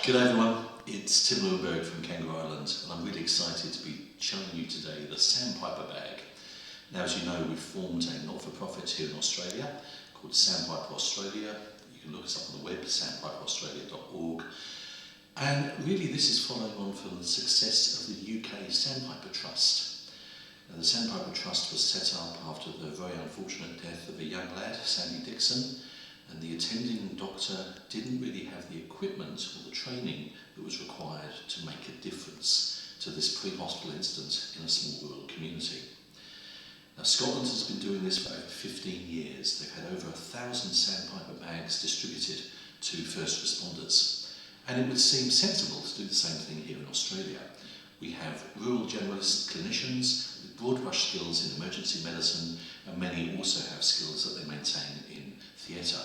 G'day everyone, it's Tim Lewinberg from Kangaroo Island, and I'm really excited to be showing you today the Sandpiper bag. Now, as you know, we've formed a not-for-profit here in Australia called Sandpiper Australia. You can look us up on the web, sandpiperaustralia.org. And really this is following on from the success of the UK Sandpiper Trust. Now, the Sandpiper Trust was set up after the very unfortunate death of a young lad, Sandy Dixon, and the attending doctor didn't really have the equipment or the training that was required to make a difference to this pre-hospital incident in a small rural community. Now, Scotland has been doing this for over 15 years. They've had over 1,000 Sandpiper bags distributed to first responders. And it would seem sensible to do the same thing here in Australia. We have rural generalist clinicians with broad brush skills in emergency medicine, and many also have skills that they maintain in theatre.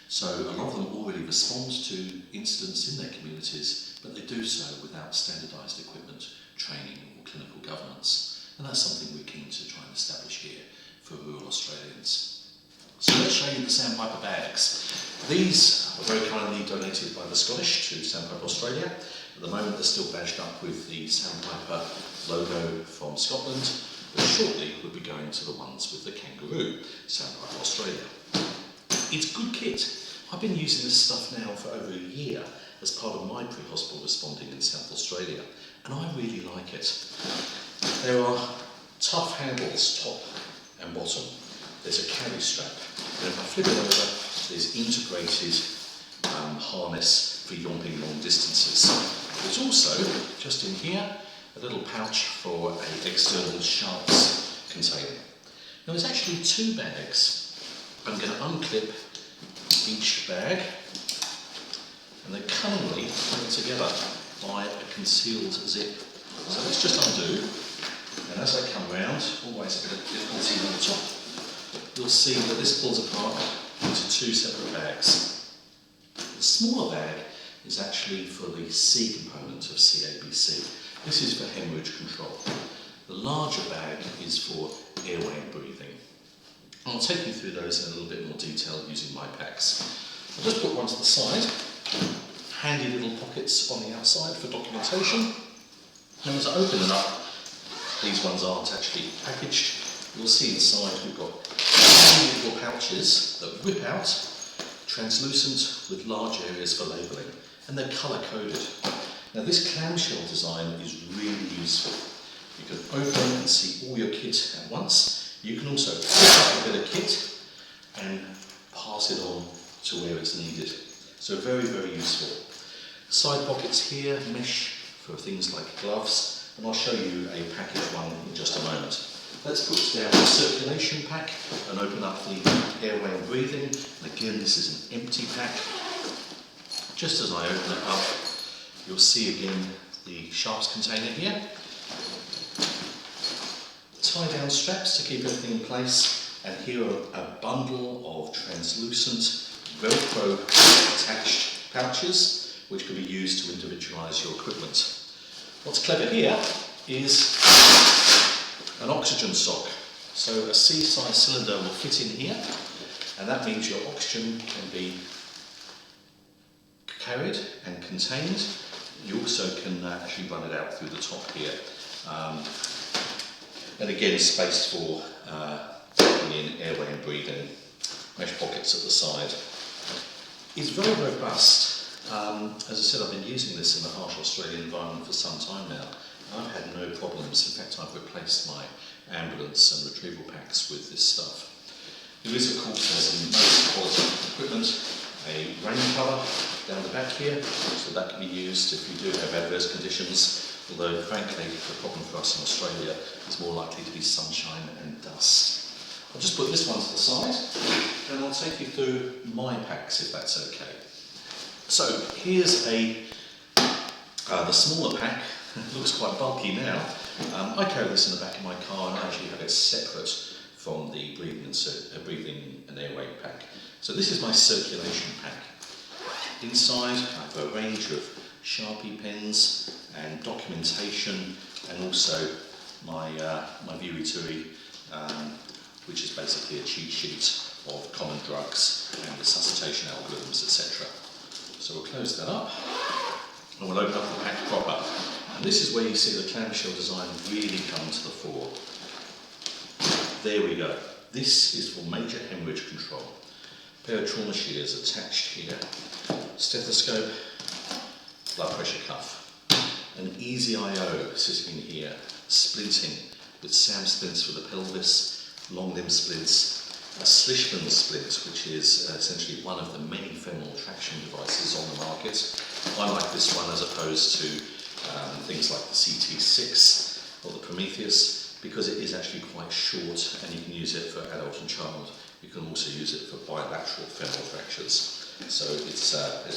So a lot of them already respond to incidents in their communities, but they do so without standardised equipment, training or clinical governance. And that's something we're keen to try and establish here for rural Australians. So let's show you the Sandpiper bags. These were very kindly donated by the Scottish to Sandpiper Australia. At the moment they're still badged up with the Sandpiper logo from Scotland, but shortly we'll be going to the ones with the kangaroo, Sandpiper Australia. It's good kit. I've been using this stuff now for over a year as part of my pre-hospital responding in South Australia, and I really like it. There are tough handles, top and bottom. There's a carry strap, and if I flip it over, there's integrated harness for yomping long distances. There's also, just in here, a little pouch for an external sharps container. Now there's actually two bags. I'm going to unclip each bag, and they're cunningly held together by a concealed zip. So let's just undo, and as I come round, always a bit of difficulty on the top, you'll see that this pulls apart into two separate bags. The smaller bag is actually for the C component of CABC. This is for hemorrhage control. The larger bag is for airway and breathing. I'll take you through those in a little bit more detail using my packs. I'll just put one to the side, handy little pockets on the outside for documentation. And as I open them up, these ones aren't actually packaged. You'll see inside we've got tiny little pouches that whip out, translucent with large areas for labelling, and they're colour coded. Now this clamshell design is really useful. You can open and see all your kit at once. You can also pick up a bit of kit and pass it on to where it's needed. So very, very useful. Side pockets here, mesh for things like gloves, and I'll show you a packaged one in just a moment. Let's put down the circulation pack and open up the airway and breathing. And again, this is an empty pack. Just as I open it up, you'll see again the sharps container here. Tie down straps to keep everything in place, and here are a bundle of translucent Velcro attached pouches which can be used to individualise your equipment. What's clever here is an oxygen sock. So a C-size cylinder will fit in here, and that means your oxygen can be carried and contained. You also can actually run it out through the top here. And again, space for taking in airway and breathing, mesh pockets at the side. It's very robust. As I said, I've been using this in the harsh Australian environment for some time now. And I've had no problems. In fact, I've replaced my ambulance and retrieval packs with this stuff. There is, of course, as in most quality equipment, a rain cover down the back here, so that can be used if you do have adverse conditions. Although, frankly, the problem for us in Australia is more likely to be sunshine and dust. I'll just put this one to the side, and I'll take you through my packs if that's okay. So here's the smaller pack. It looks quite bulky now. I carry this in the back of my car, and I actually have it separate from the breathing and airway pack. So this is my circulation pack. Inside I have a range of Sharpie pens and documentation, and also my Viewituri, which is basically a cheat sheet of common drugs and resuscitation algorithms, etc. So we'll close that up and we'll open up the pack proper. And this is where you see the clamshell design really come to the fore. There we go. This is for major hemorrhage control. A pair of trauma shears attached here, stethoscope, blood pressure cuff, an easy IO sitting in here, splinting with SAM splints for the pelvis, long limb splints, a Slishman splint, which is essentially one of the many femoral traction devices on the market. I like this one as opposed to things like the CT6 or the Prometheus, because it is actually quite short and you can use it for adult and child. You can also use it for bilateral femoral fractures. So it's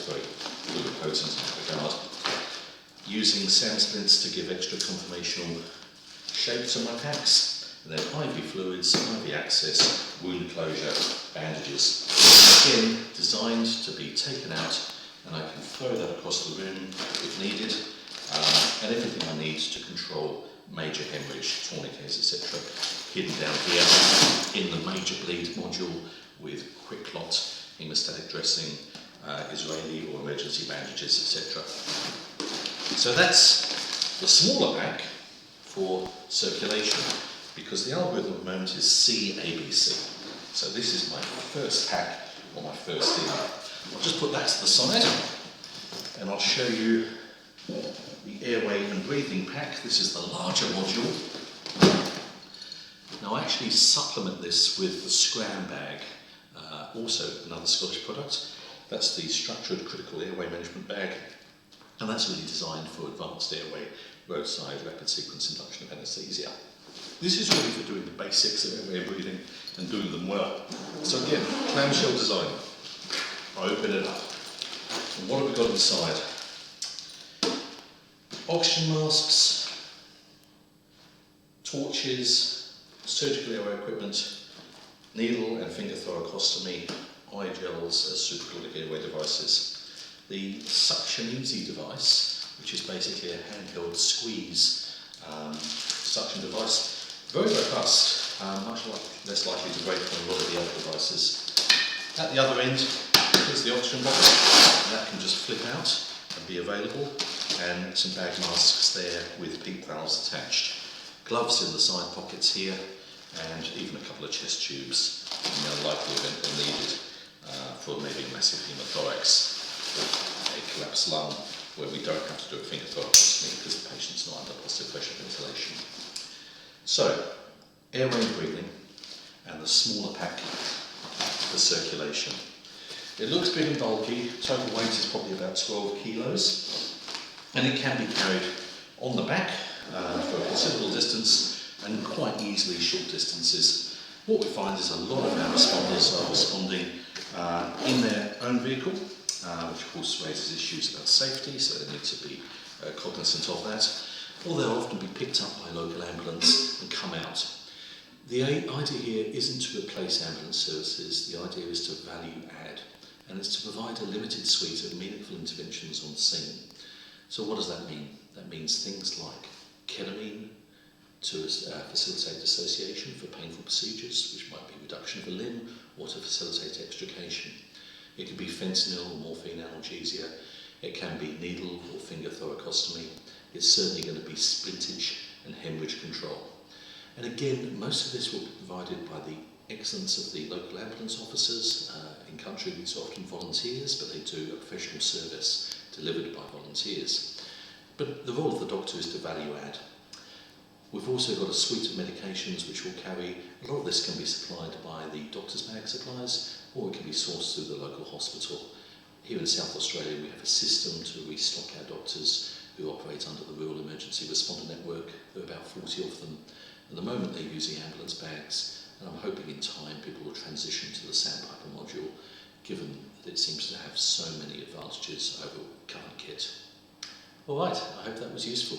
very fluid potent in that regard. Using SAM splints to give extra conformational shape to my packs, and then IV fluids, IV access, wound closure, bandages. Again, designed to be taken out, and I can throw that across the room if needed, and everything I need to control major hemorrhage, tourniquets, etc. hidden down here in the major bleed module with quick clot, hemostatic dressing, Israeli or emergency bandages, etc. So that's the smaller pack for circulation, because the algorithm at the moment is CABC. So this is my first pack, or my first thing. I'll just put that to the side and I'll show you the airway and breathing pack. This is the larger module. Now I actually supplement this with the Scram Bag, also another Scottish product. That's the Structured Critical Airway Management Bag, and that's really designed for advanced airway, roadside, rapid sequence induction of anaesthesia. This is really for doing the basics of airway and breathing and doing them well. So again, clamshell design. I open it up. And what have we got inside? Oxygen masks, torches, surgical airway equipment, needle and finger thoracostomy, eye gels as supraclinic airway devices. The Suction Easy device, which is basically a handheld squeeze suction device, very robust, much less likely to break than a lot of the other devices. At the other end is the oxygen box, and that can just flip out and be available, and some bag masks there with PEEP valves attached. Gloves in the side pockets here, and even a couple of chest tubes in the unlikely event they're needed for maybe massive hemothorax or a collapsed lung, where we don't have to do a finger thoracostomy because the patient's not under positive pressure ventilation. So, airway and breathing, and the smaller pack for circulation. It looks big and bulky. Total weight is probably about 12 kilos, and it can be carried on the back for a considerable distance and quite easily short distances. What we find is a lot of our responders are responding in their own vehicle, which of course raises issues about safety, so they need to be cognizant of that, or they'll often be picked up by a local ambulance and come out. The idea here isn't to replace ambulance services, the idea is to value add, and it's to provide a limited suite of meaningful interventions on the scene. So what does that mean? That means things like ketamine to facilitate dissociation for painful procedures, which might be reduction of a limb or to facilitate extrication. It could be fentanyl or morphine analgesia. It can be needle or finger thoracostomy. It's certainly going to be splintage and hemorrhage control. And again, most of this will be provided by the excellence of the local ambulance officers. In country, these are often volunteers, but they do a professional service delivered by volunteers. But the role of the doctor is to value add. We've also got a suite of medications which will carry, a lot of this can be supplied by the doctor's bag suppliers, or it can be sourced through the local hospital. Here in South Australia, we have a system to restock our doctors who operate under the Rural Emergency Responder Network. There are about 40 of them. At the moment, they're using ambulance bags, and I'm hoping in time people will transition to the Sandpiper module, given that it seems to have so many advantages over current kit. All right, I hope that was useful.